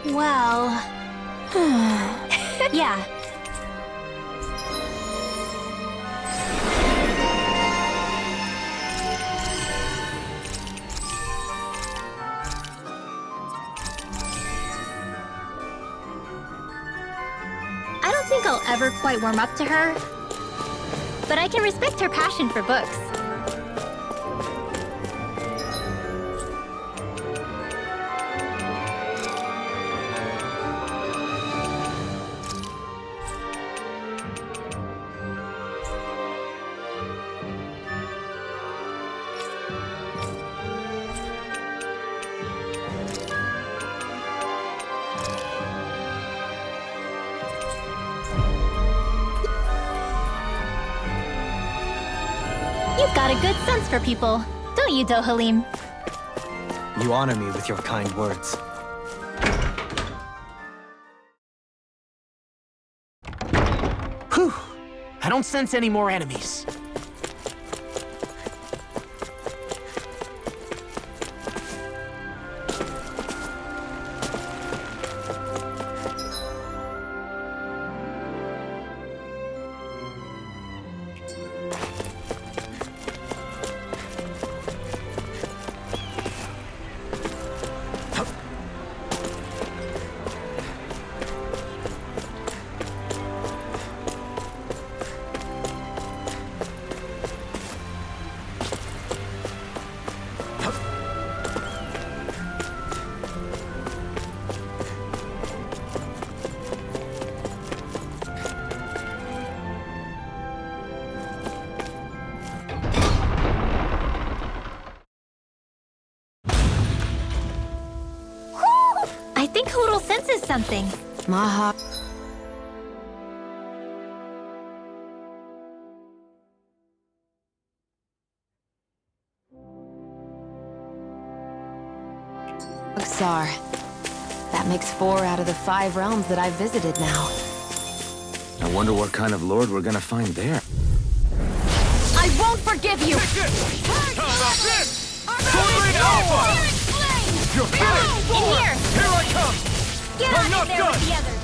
Well... yeah. I don't think I'll ever quite warm up to her, but I can respect her passion for books. You've got a good sense for people, don't you, Dohalim? You honor me with your kind words. Whew! I don't sense any more enemies. I think Hoodle senses something. Maha. Xar. That makes 4 out of the 5 realms that I've visited now. I wonder what kind of lord we're gonna find there. I won't forgive you! You're kidding! In here! Here I come! Get I'm on not in there done! with the others!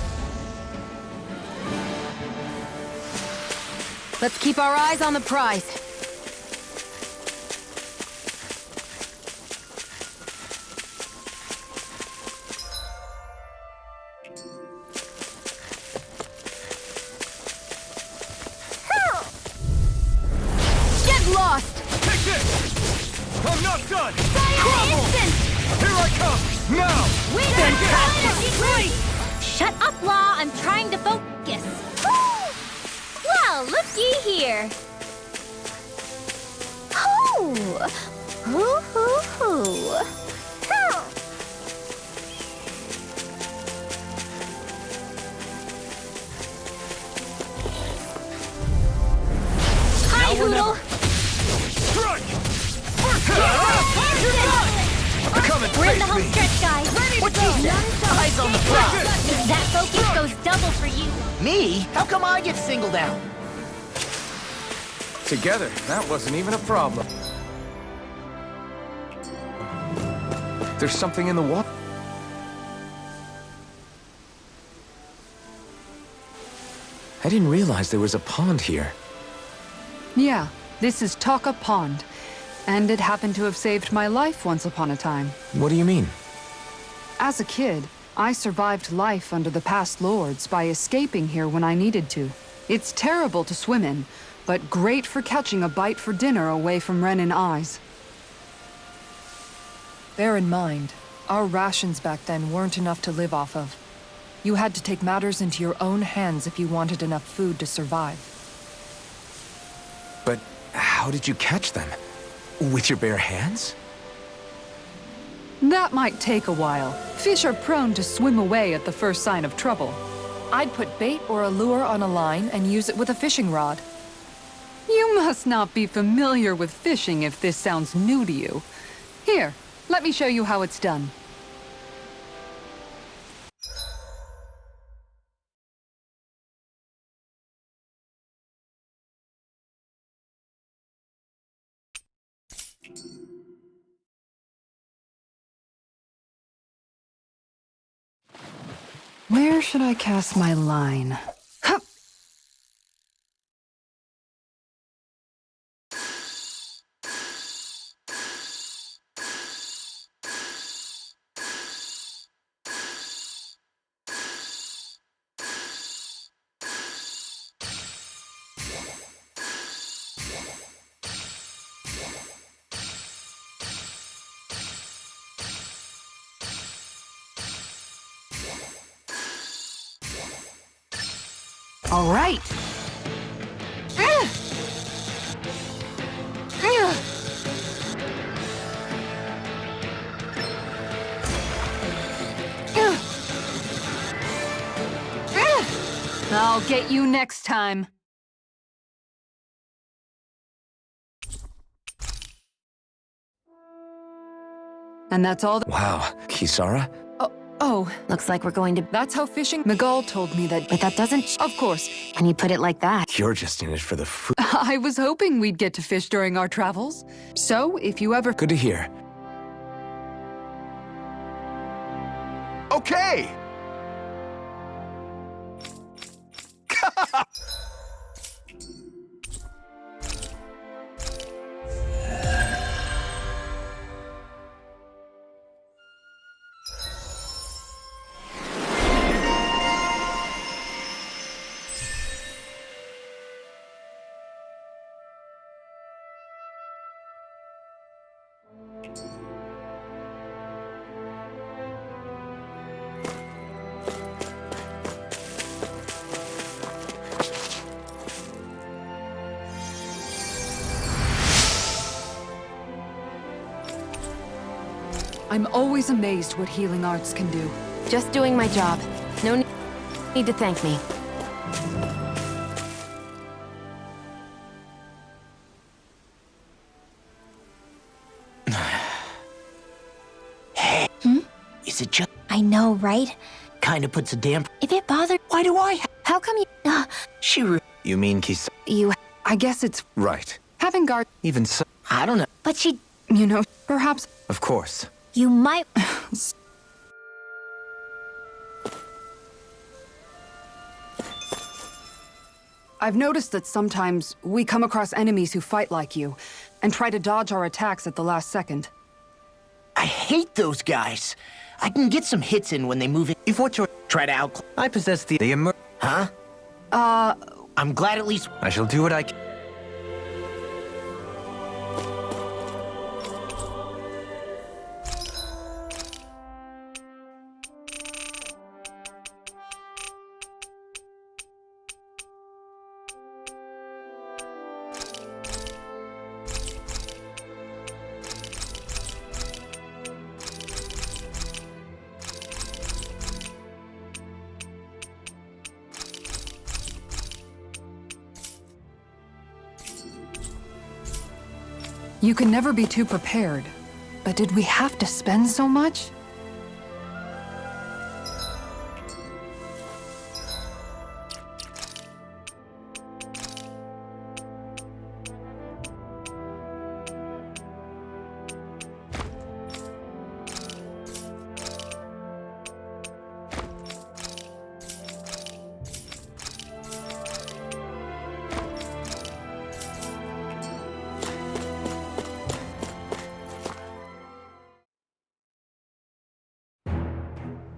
Let's keep our eyes on the prize. Get lost! Take this! I'm not done! Fire instant! Here I come! Now! Great! Shut up, Law! I'm trying to focus. Well, looky here. Hoo! Hoo hoo hoo. Hi, Hoodle! Strike! Come and We're in the face home me! stretch, guys. What you say? Eyes on the prize. That focus goes double for you. Me? How come I get singled out? Together, that wasn't even a problem. There's something in the water. I didn't realize there was a pond here. Yeah, this is Taka Pond. And it happened to have saved my life once upon a time. What do you mean? As a kid, I survived life under the past lords by escaping here when I needed to. It's terrible to swim in, but great for catching a bite for dinner away from Ren and eyes. Bear in mind, our rations back then weren't enough to live off of. You had to take matters into your own hands if you wanted enough food to survive. But how did you catch them? With your bare hands? That might take a while. Fish are prone to swim away at the first sign of trouble. I'd put bait or a lure on a line and use it with a fishing rod. You must not be familiar with fishing if this sounds new to you. Here, let me show you how it's done. Where should I cast my line? Hup! All right. I'll get you next time. And that's all. Wow, Kisara? Oh, Looks like we're going to... that's how fishing. Miguel told me that. But that doesn't... Of course. When you put it like that. You're just in it for the food. I was hoping we'd get to fish during our travels. So, if you ever. Good to hear. Okay! I'm always amazed what healing arts can do. Just doing my job. No need to thank me. Is it just I know, right? kind of puts a damp? If it bothered, Why do I? how come you? She. You mean Kisara? You... I guess it's Right. having guard. Even so, I don't know. But she, You know, perhaps. of course. you might. I've noticed that sometimes we come across enemies who fight like you and try to dodge our attacks at the last second. I hate those guys. I can get some hits in when they move in. If what you're... Try to out. I possess the immer... Huh? I'm glad at least. I shall do what I can. You can never be too prepared. But did we have to spend so much?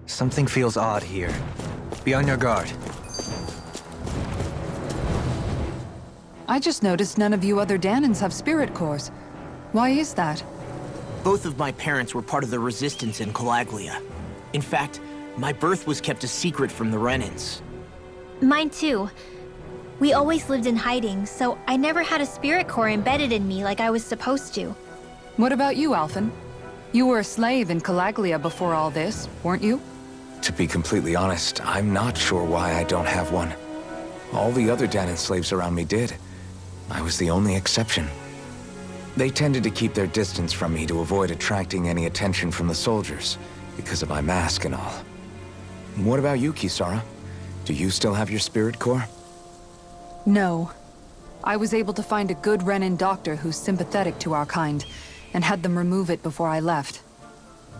Something feels odd here. Be on your guard. I just noticed none of you other Danans have spirit cores. Why is that? Both of my parents were part of the resistance in Calaglia. In fact, my birth was kept a secret from the Renans. Mine too. We always lived in hiding, so I never had a spirit core embedded in me like I was supposed to. What about you, Alphen? You were a slave in Calaglia before all this, weren't you? To be completely honest, I'm not sure why I don't have one. All the other Danan slaves around me did. I was the only exception. They tended to keep their distance from me to avoid attracting any attention from the soldiers, because of my mask and all. What about you, Kisara? Do you still have your spirit core? No. I was able to find a good Renan doctor who's sympathetic to our kind, and had them remove it before I left.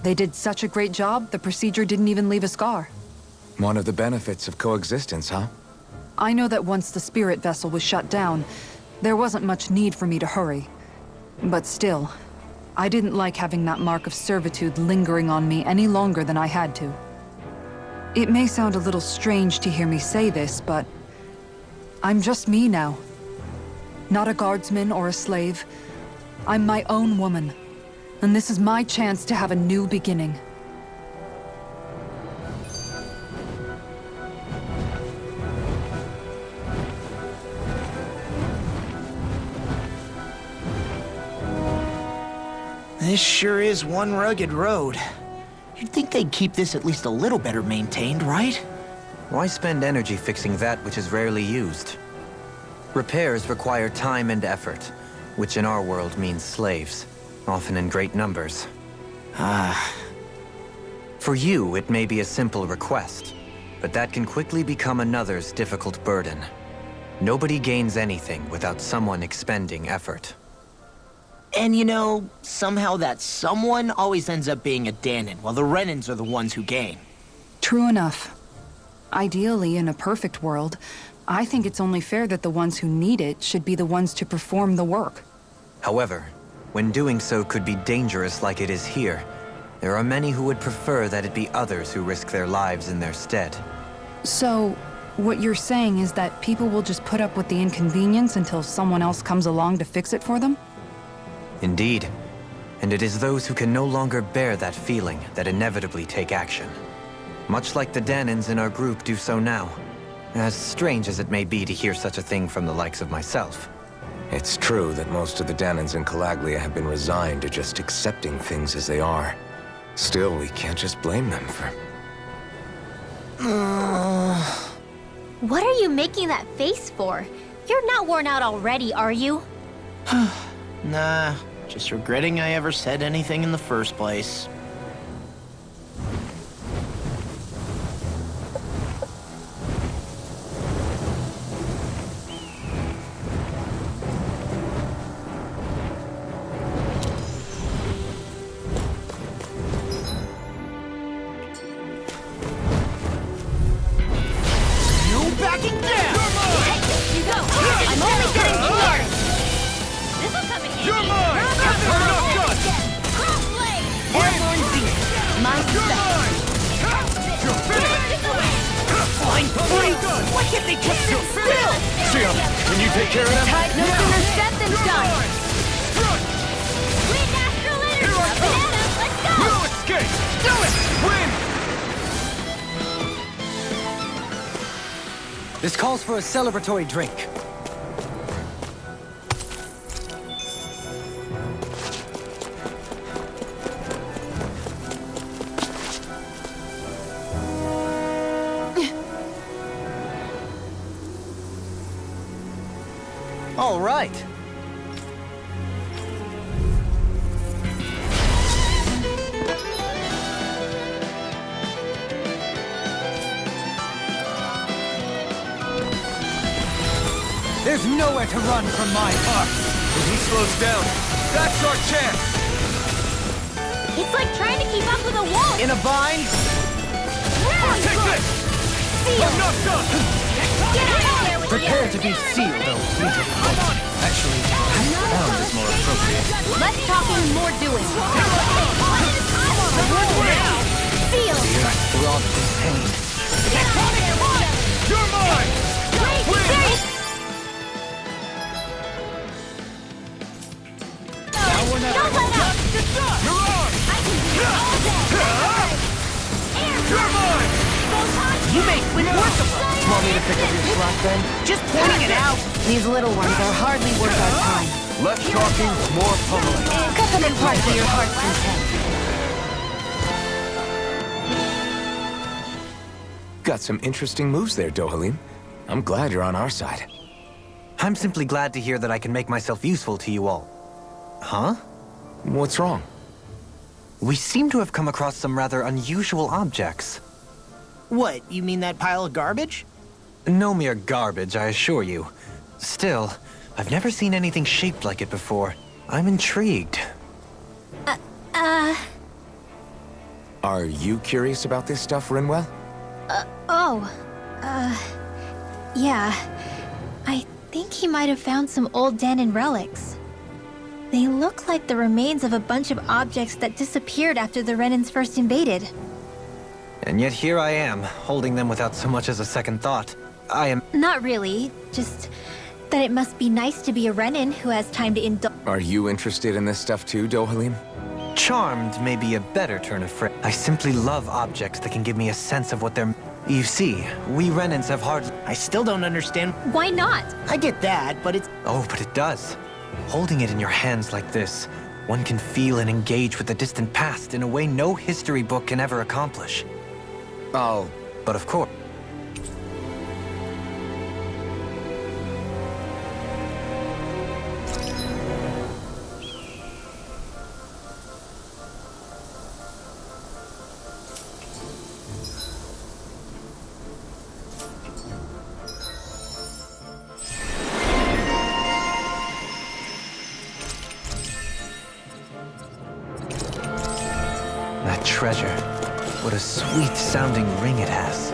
They did such a great job, the procedure didn't even leave a scar. One of the benefits of coexistence, huh? I know that once the spirit vessel was shut down, there wasn't much need for me to hurry. But still, I didn't like having that mark of servitude lingering on me any longer than I had to. It may sound a little strange to hear me say this, but I'm just me now. Not a guardsman or a slave. I'm my own woman, and this is my chance to have a new beginning. This sure is one rugged road. You'd think they'd keep this at least a little better maintained, right? Why spend energy fixing that which is rarely used? Repairs require time and effort, which in our world means slaves, often in great numbers. For you, it may be a simple request, but that can quickly become another's difficult burden. Nobody gains anything without someone expending effort. And you know, somehow that someone always ends up being a Danon, while the Renans are the ones who gain. True enough. Ideally, in a perfect world, I think it's only fair that the ones who need it should be the ones to perform the work. However, when doing so could be dangerous like it is here, there are many who would prefer that it be others who risk their lives in their stead. So, what you're saying is that people will just put up with the inconvenience until someone else comes along to fix it for them? Indeed. And it is those who can no longer bear that feeling that inevitably take action. Much like the Danons in our group do so now. As strange as it may be to hear such a thing from the likes of myself. It's true that most of the Danons in Calaglia have been resigned to just accepting things as they are. Still, we can't just blame them for... What are you making that face for? You're not worn out already, are you? Nah, just regretting I ever said anything in the first place. This calls for a celebratory drink. All right. There's nowhere to run from my heart. If he slows down, that's our chance! It's like trying to keep up with a wolf! In a bind? Take this! I'm not done! Get out of there with Prepare you! to be sealed, though. Actually, pound is more appropriate. Less talking, more doing. Seal! We're all in pain. You're mine! Wait, serious! Don't let up! You're on! I can do it all day! You're mine! You make quick work of them! Want me to pick up your slack, then? Just pointing it out! These little ones are hardly worth our time. Less talking, more pummeling. Cut them apart to your heart's content. Got some interesting moves there, Dohalim. I'm glad you're on our side. I'm simply glad to hear that I can make myself useful to you all. Huh? What's wrong? We seem to have come across some rather unusual objects. What, you mean that pile of garbage? No mere garbage, I assure you. Still, I've never seen anything shaped like it before. I'm intrigued. Are you curious about this stuff, Rinwell? Oh, yeah. I think he might have found some old Danon relics. They look like the remains of a bunch of objects that disappeared after the Renans first invaded. And yet here I am, holding them without so much as a second thought. I am... Not really, just that it must be nice to be a Renan who has time to indulge. Are you interested in this stuff too, Dohalim? Charmed may be a better turn of phrase. I simply love objects that can give me a sense of what they're... You see, we Renans have hardly... I still don't understand. Why not? I get that, but it's... Oh, but it does. Holding it in your hands like this, one can feel and engage with the distant past in a way no history book can ever accomplish. Oh, But of course... That treasure. What a sweet-sounding ring it has.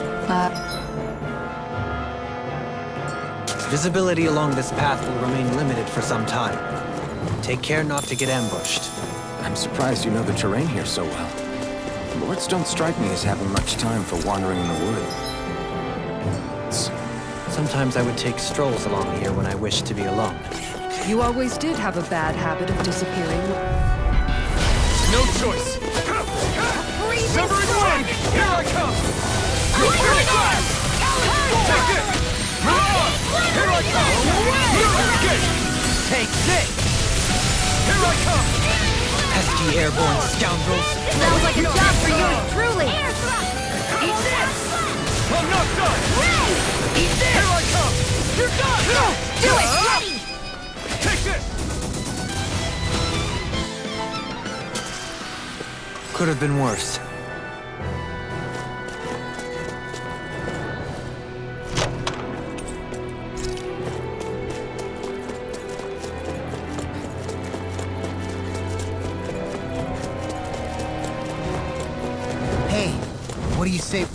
Visibility along this path will remain limited for some time. Take care not to get ambushed. I'm surprised you know the terrain here so well. Lords don't strike me as having much time for wandering in the woods. Sometimes I would take strolls along here when I wished to be alone. You always did have a bad habit of disappearing. No choice. Severing wind! Here I come! Here I come! Take this! Mirage! Here I come! Mirror escape! Take this! Here I come! Pesky airborne scoundrels! Sounds like a job for you, truly. Eat this! I'm not done! Eat this! Here I come! You're done! Do it! Ready! Take this! Could have been worse. Hey, what do you say?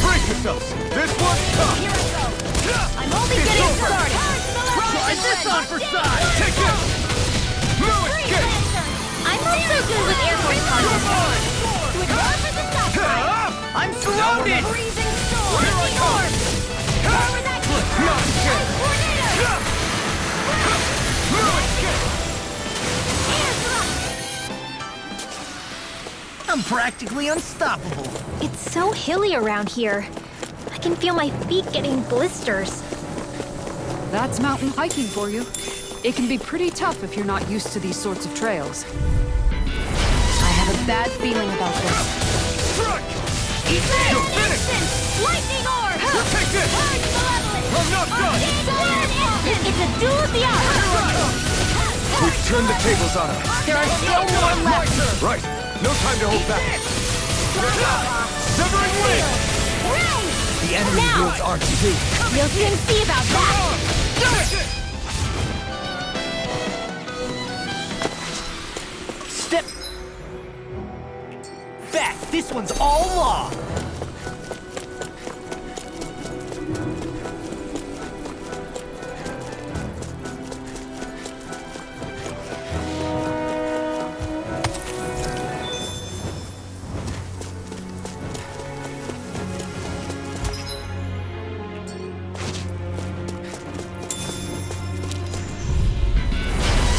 Brace yourselves! This one's tough! Here I go. I'm only It's getting over. started. Try this on for size! Take this! No escape! I'm not so good with airborne You're concepts. mine! With all for the top side. I'm surrounded! Freezing storm. Here I come. Forward that Not escape! tornado. No escape! I'm practically unstoppable. It's so hilly around here. I can feel my feet getting blisters. That's mountain hiking for you. It can be pretty tough if you're not used to these sorts of trails. I have a bad feeling about this. Strike! Eat this! You're finished! Lightning orb. Take this! I'm not done! It's a duel of the arts. We've turned the tables on him. There are still more left. Right. No time to hold back. Severing wind! The enemy Now. wields arts too. We'll soon see about that. Step back. This one's all law.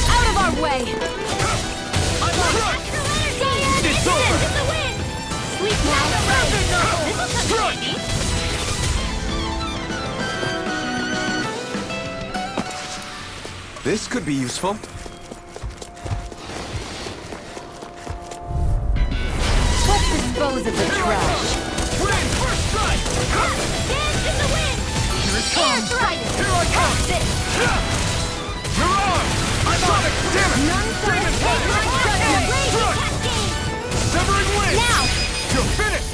Out of our way. I'm on track! It's over. Sleep now. Strike! This could be useful. Let's dispose of the trash. Wind! First strike! Dance in the wind. Here it comes! Here I come! Mirage! I'm on it! Damn it! Demon Strike! Severing wind! Now. You're finished!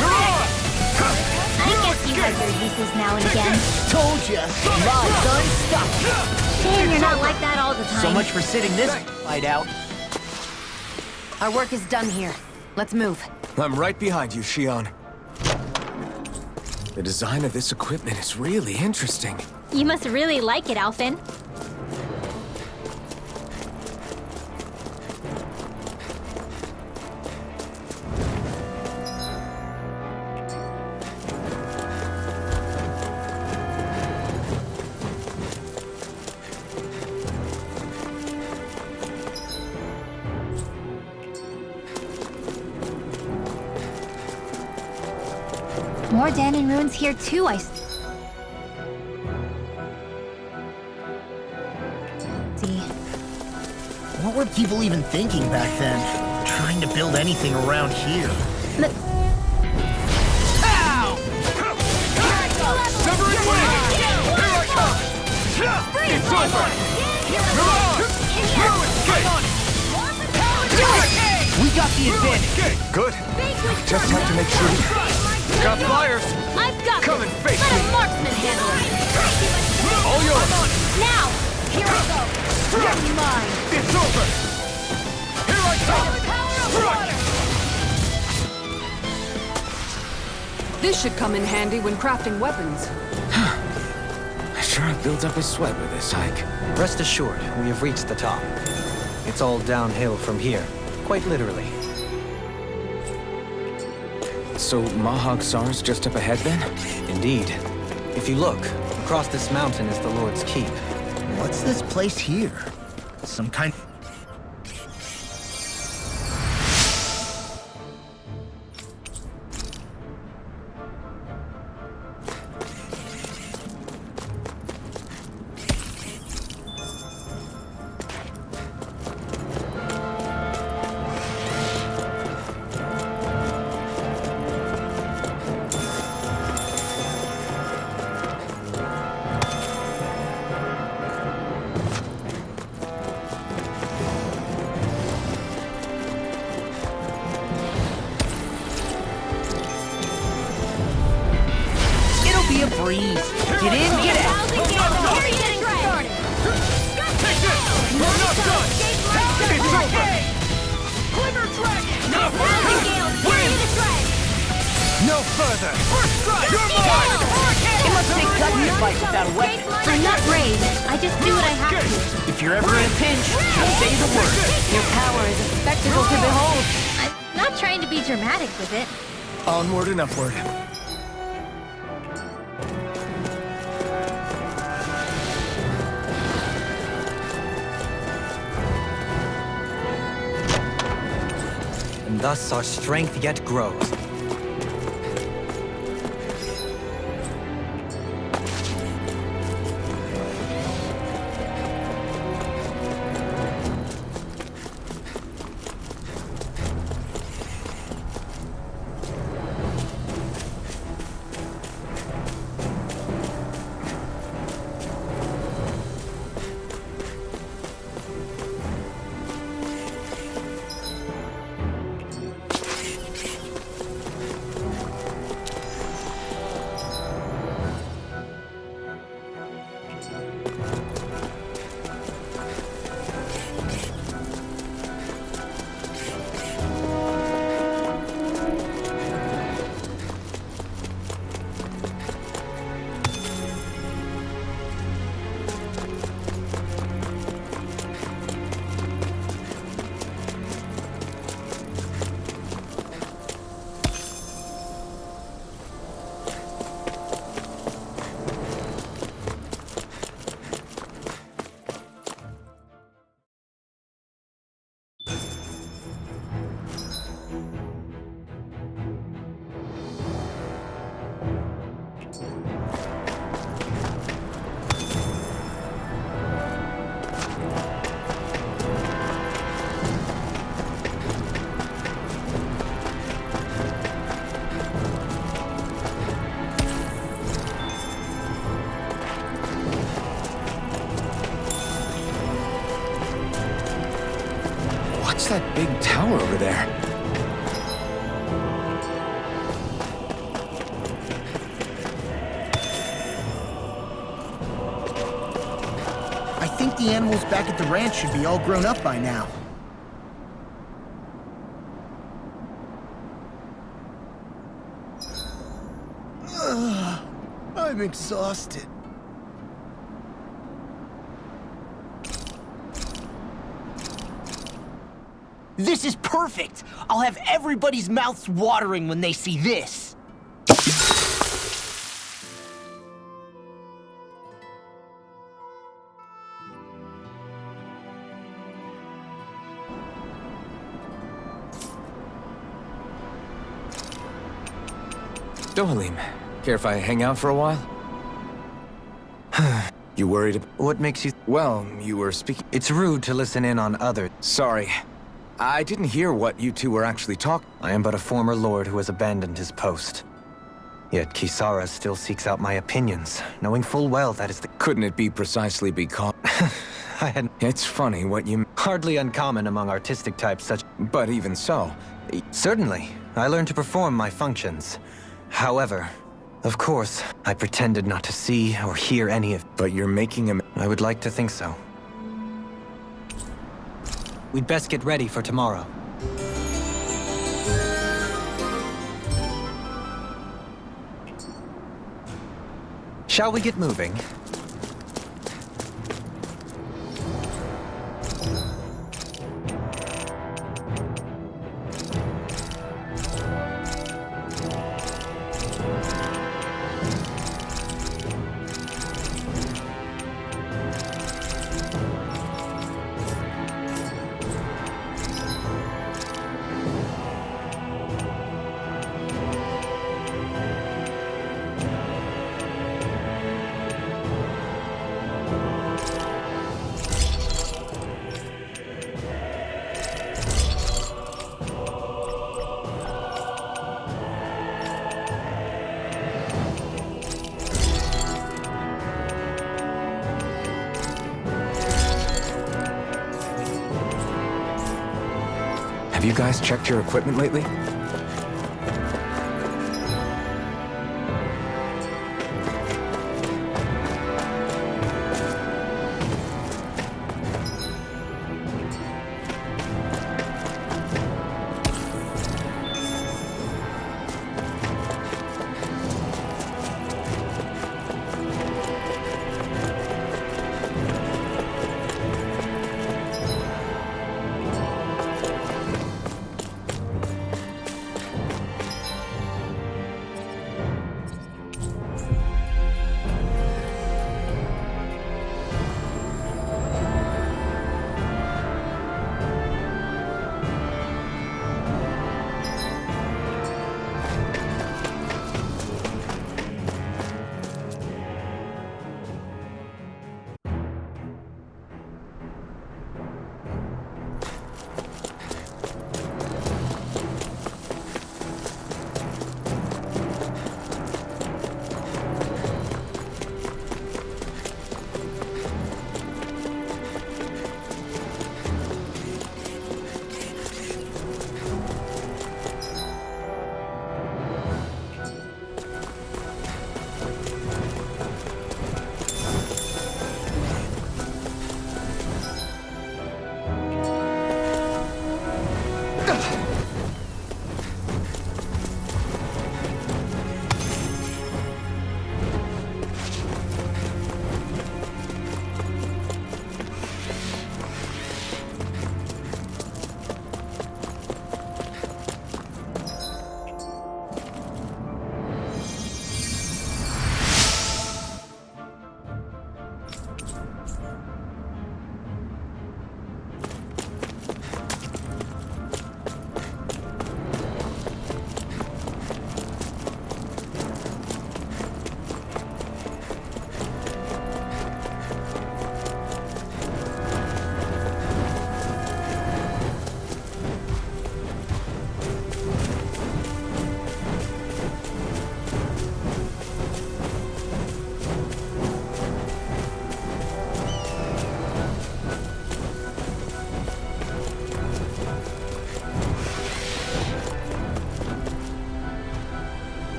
Mirage! I guess you have your uses now and again. Told ya. Love's unstoppable. Shame you're not like that all the time. So much for sitting this fight out. Our work is done here. Let's move. I'm right behind you, Shion. The design of this equipment is really interesting. You must really like it, Alphen. More Danon ruins here too, see. What were people even thinking back then? Trying to build anything around here. Ow! Severing wing! Here I come! It's over! We got the advantage. Good. Just have to make sure. Got flyers! I've got Come and face Let me! a marksman handle it. All yours! Now! Here I go! Strike! Mine! It's over! Here I come! Strike! This should come in handy when crafting weapons. I sure have built up a sweat with this hike. Rest assured, we have reached the top. It's all downhill from here, quite literally. So Mahag Sar's just up ahead then? Indeed. If you look, across this mountain is the Lord's Keep. What's this place here? Some kind... Be a breeze. Get in, get out. Take this! We're not done! It's over! Glimmer Dragon! No further! Win! No further! First strike! You're mine! It must take guts to fight without a weapon. I'm not brave. I just do what I have to. If you're ever in a pinch, just say the word. Your power is a spectacle to behold. I'm not trying to be dramatic with it. Onward and upward. And thus our strength yet grows. What's that big tower over there? I think the animals back at the ranch should be all grown up by now. Ugh. I'm exhausted. This is perfect! I'll have everybody's mouths watering when they see this! Dohalim, care if I hang out for a while? You worried? What makes you... Well, you were speaking... It's rude to listen in on others. Sorry. I didn't hear what you two were actually talking. I am but a former lord who has abandoned his post. Yet Kisara still seeks out my opinions, knowing full well that is the... Couldn't it be precisely because... I had... It's funny what you... Hardly uncommon among artistic types such... But even so... Certainly, I learned to perform my functions. However, of course, I pretended not to see or hear any of... But you're making him... I would like to think so. We'd best get ready for tomorrow. Shall we get moving? Have you guys checked your equipment lately?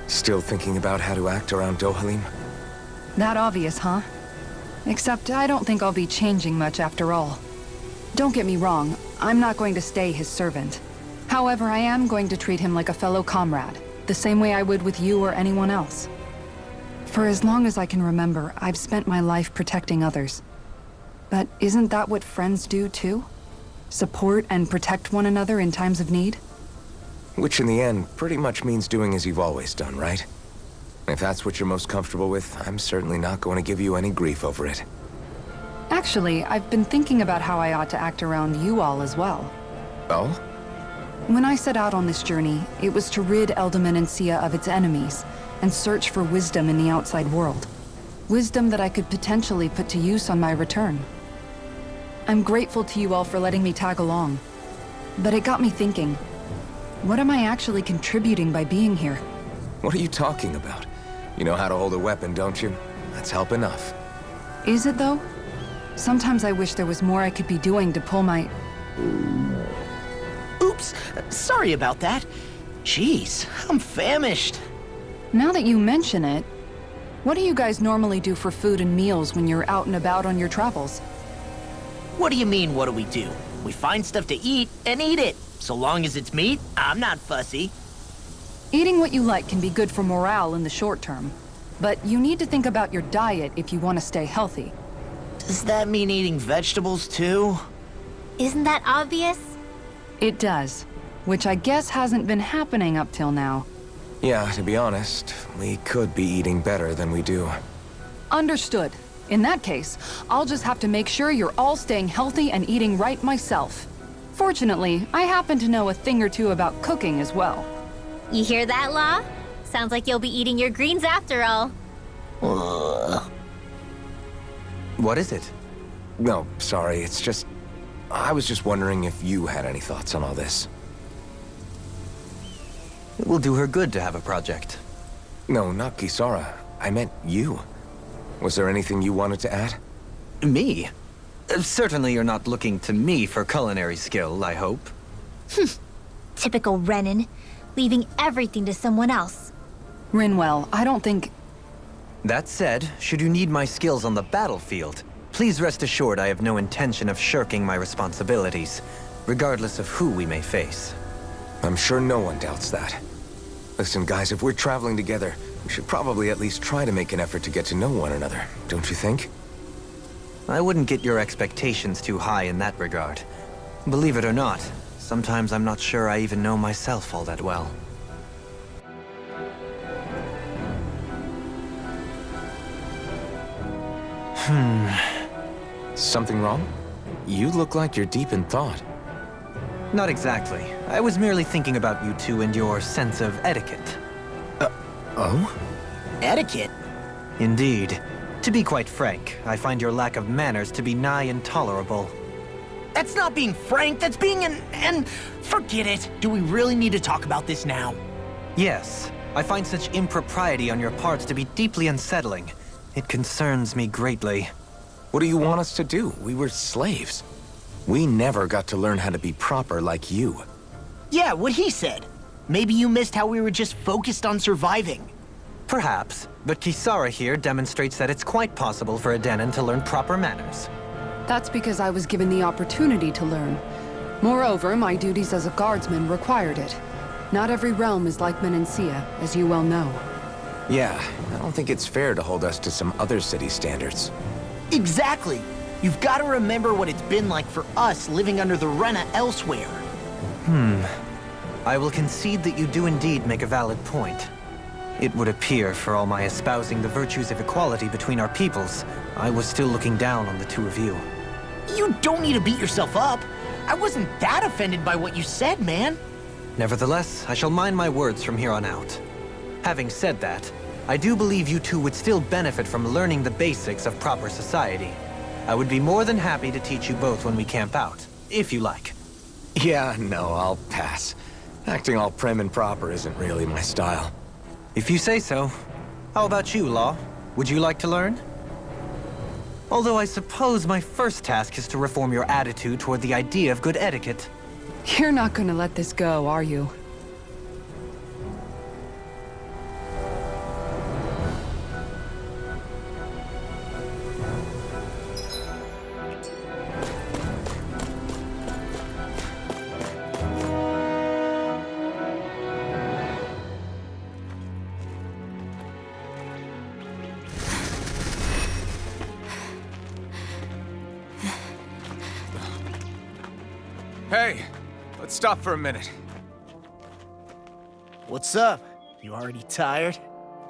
Still thinking about how to act around Dohalim? That obvious, huh? Except I don't think I'll be changing much after all. Don't get me wrong, I'm not going to stay his servant. However, I am going to treat him like a fellow comrade, the same way I would with you or anyone else. For as long as I can remember, I've spent my life protecting others. But isn't that what friends do too? Support and protect one another in times of need? Which in the end pretty much means doing as you've always done, right? If that's what you're most comfortable with, I'm certainly not going to give you any grief over it. Actually, I've been thinking about how I ought to act around you all as well. Oh? When I set out on this journey, it was to rid Eldaman and Sia of its enemies, and search for wisdom in the outside world. Wisdom that I could potentially put to use on my return. I'm grateful to you all for letting me tag along. But it got me thinking, what am I actually contributing by being here? What are you talking about? You know how to hold a weapon, don't you? That's help enough. Is it though? Sometimes I wish there was more I could be doing to pull my... Oops, sorry about that. Jeez, I'm famished. Now that you mention it, what do you guys normally do for food and meals when you're out and about on your travels? What do you mean, what do? We find stuff to eat and eat it. So long as it's meat, I'm not fussy. Eating what you like can be good for morale in the short term, but you need to think about your diet if you want to stay healthy. Does that mean eating vegetables too? Isn't that obvious? It does, which I guess hasn't been happening up till now. Yeah, to be honest, we could be eating better than we do. Understood. In that case, I'll just have to make sure you're all staying healthy and eating right myself. Fortunately, I happen to know a thing or two about cooking as well. You hear that, Law? Sounds like you'll be eating your greens after all. What is it? No, sorry, it's just... I was just wondering if you had any thoughts on all this. It will do her good to have a project. No, not Kisara. I meant you. Was there anything you wanted to add? Me? Certainly you're not looking to me for culinary skill, I hope. Typical Renan, leaving everything to someone else. Rinwell, I don't think... That said, should you need my skills on the battlefield, please rest assured I have no intention of shirking my responsibilities, regardless of who we may face. I'm sure no one doubts that. Listen, guys, if we're traveling together, we should probably at least try to make an effort to get to know one another, don't you think? I wouldn't get your expectations too high in that regard. Believe it or not, sometimes I'm not sure I even know myself all that well. Something wrong? You look like you're deep in thought. Not exactly. I was merely thinking about you two and your sense of etiquette. Oh? Etiquette? Indeed. To be quite frank, I find your lack of manners to be nigh intolerable. That's not being frank, that's being and forget it. Do we really need to talk about this now? Yes, I find such impropriety on your parts to be deeply unsettling. It concerns me greatly. What do you want us to do? We were slaves. We never got to learn how to be proper like you. Yeah, what he said. Maybe you missed how we were just focused on surviving. Perhaps, but Kisara here demonstrates that it's quite possible for a Denon to learn proper manners. That's because I was given the opportunity to learn. Moreover, my duties as a guardsman required it. Not every realm is like Menancia, as you well know. Yeah, I don't think it's fair to hold us to some other city standards. Exactly. You've got to remember what it's been like for us living under the Rena elsewhere. I will concede that you do indeed make a valid point. It would appear, for all my espousing the virtues of equality between our peoples, I was still looking down on the two of you. You don't need to beat yourself up. I wasn't that offended by what you said, man. Nevertheless, I shall mind my words from here on out. Having said that, I do believe you two would still benefit from learning the basics of proper society. I would be more than happy to teach you both when we camp out, if you like. Yeah, no, I'll pass. Acting all prim and proper isn't really my style. If you say so. How about you, Law? Would you like to learn? Although I suppose my first task is to reform your attitude toward the idea of good etiquette. You're not gonna let this go, are you? Hey, let's stop for a minute. What's up? You already tired?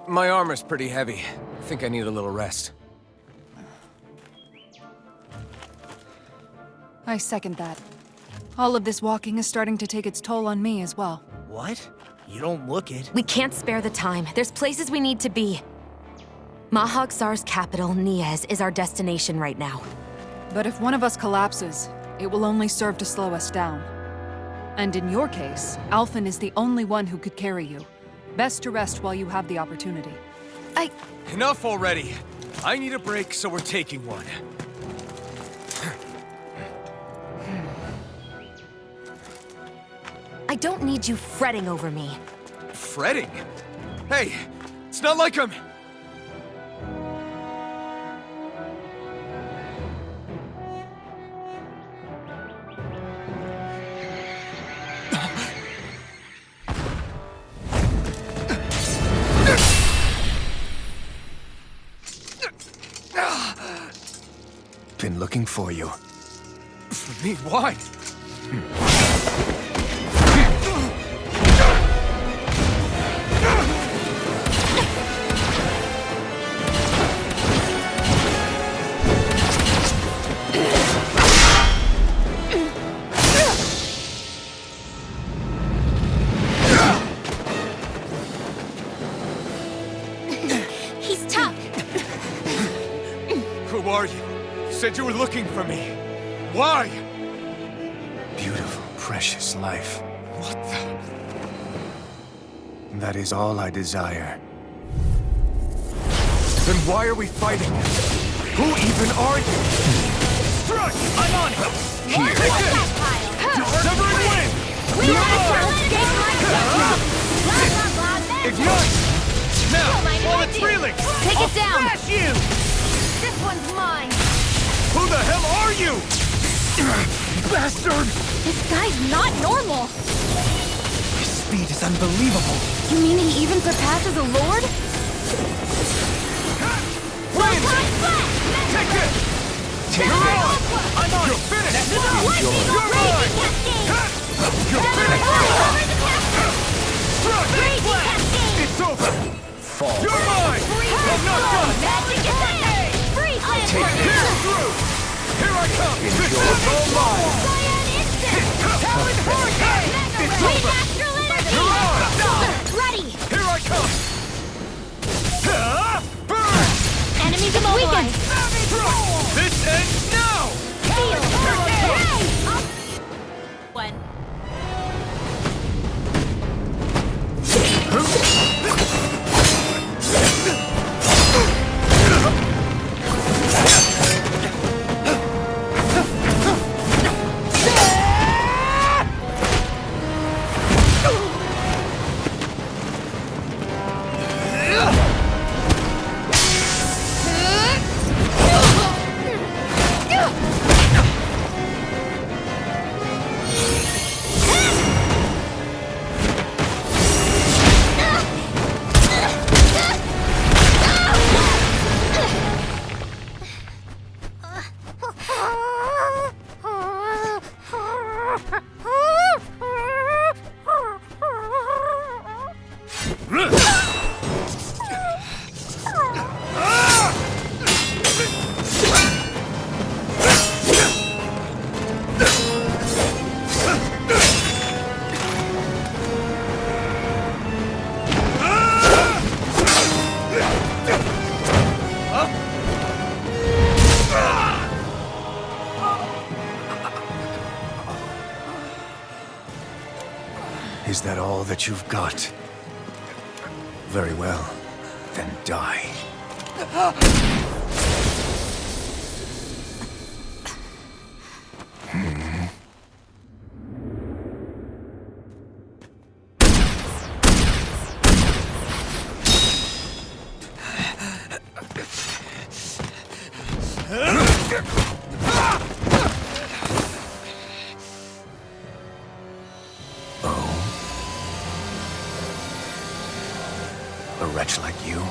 My armor's pretty heavy. I think I need a little rest. I second that. All of this walking is starting to take its toll on me as well. What? You don't look it. We can't spare the time. There's places we need to be. Mahag-Sar's capital, Niez, is our destination right now. But if one of us collapses, it will only serve to slow us down. And in your case, Alphen is the only one who could carry you. Best to rest while you have the opportunity. Enough already! I need a break, so we're taking one. I don't need you fretting over me. Fretting? Hey, it's not like I'm... Been looking for you. For me, why? He's tough. Who are you? You said you were looking for me. Why? Beautiful, precious life. What the... That is all I desire. Then why are we fighting? Who even are you? Struck! I'm on it! Here. Take this! Severing wind! Ignite! Now, while it's reeling! Take it down! Smash you! This one's mine! Who the hell are you? Bastard! This guy's not normal. His speed is unbelievable. You mean he even surpasses a lord? Wind! Take this! You're on! I'm on! You're finished! You're mine! You're finished! Struck! It's over! Fall. You're mine! I'm not done! Take Here this. through! Here I come! This is all mine! Talon Hurricane! It's over! You're on! Ready. Here I come! Burn! Enemies immobilized. This ends now! One. Is that all that you've got? Very well. Then die. A wretch like you?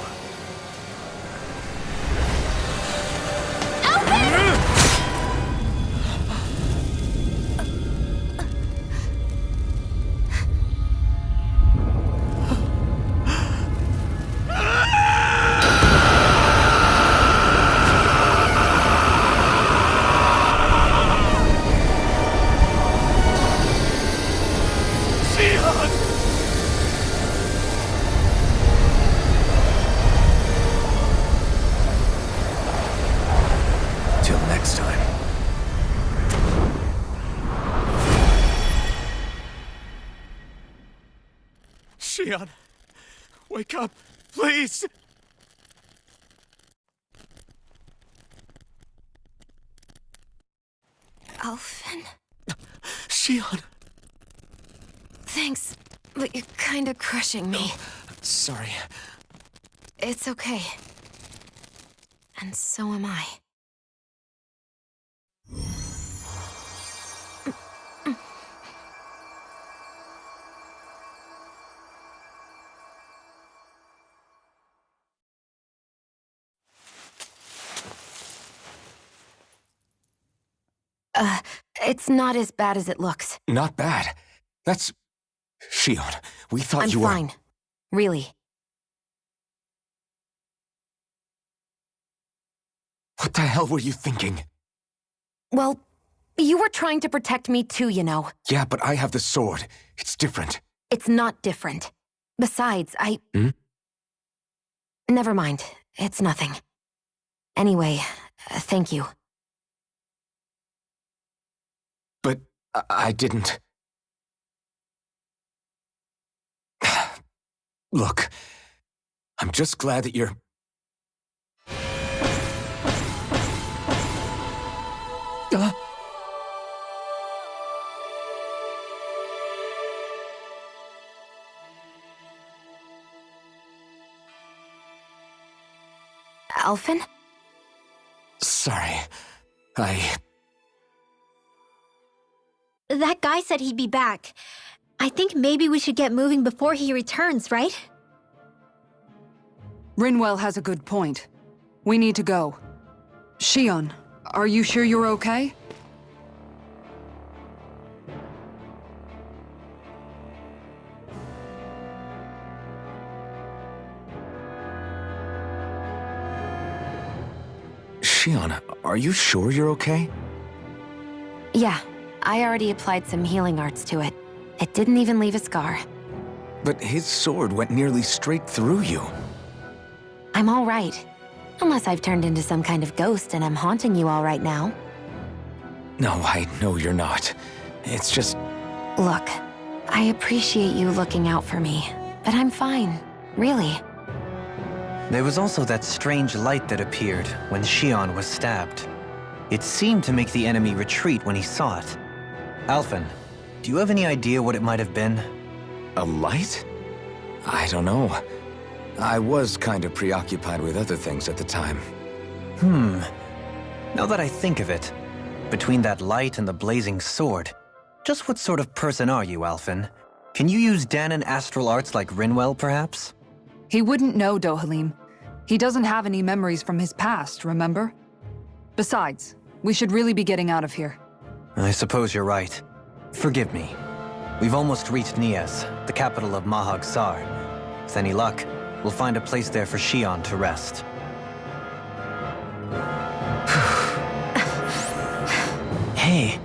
Shion, wake up, please! Alphen? Shion! Thanks, but you're kinda crushing me. Sorry. It's okay. And so am I. It's not as bad as it looks. Not bad. That's... Shion, we thought I'm you were... fine. Really. What the hell were you thinking? Well, you were trying to protect me too, you know. Yeah, but I have the sword. It's different. It's not different. Besides, Hmm? Never mind. It's nothing. Anyway, thank you. But I didn't... Look, I'm just glad that you're... Alphen? Sorry. That guy said he'd be back. I think maybe we should get moving before he returns, right? Rinwell has a good point. We need to go. Shion, are you sure you're okay? Shion, are you sure you're okay? Yeah, I already applied some healing arts to it. It didn't even leave a scar. But his sword went nearly straight through you. I'm all right. Unless I've turned into some kind of ghost and I'm haunting you all right now. No, I know you're not. It's just... Look, I appreciate you looking out for me, but I'm fine, really. There was also that strange light that appeared when Shion was stabbed. It seemed to make the enemy retreat when he saw it. Alphen, do you have any idea what it might have been? A light? I don't know. I was kind of preoccupied with other things at the time. Now that I think of it, between that light and the blazing sword, just what sort of person are you, Alphen? Can you use Danon astral arts like Rinwell, perhaps? He wouldn't know, Dohalim. He doesn't have any memories from his past, remember? Besides, we should really be getting out of here. I suppose you're right. Forgive me. We've almost reached Nias, the capital of Mahag Sar. With any luck, we'll find a place there for Shion to rest. Hey,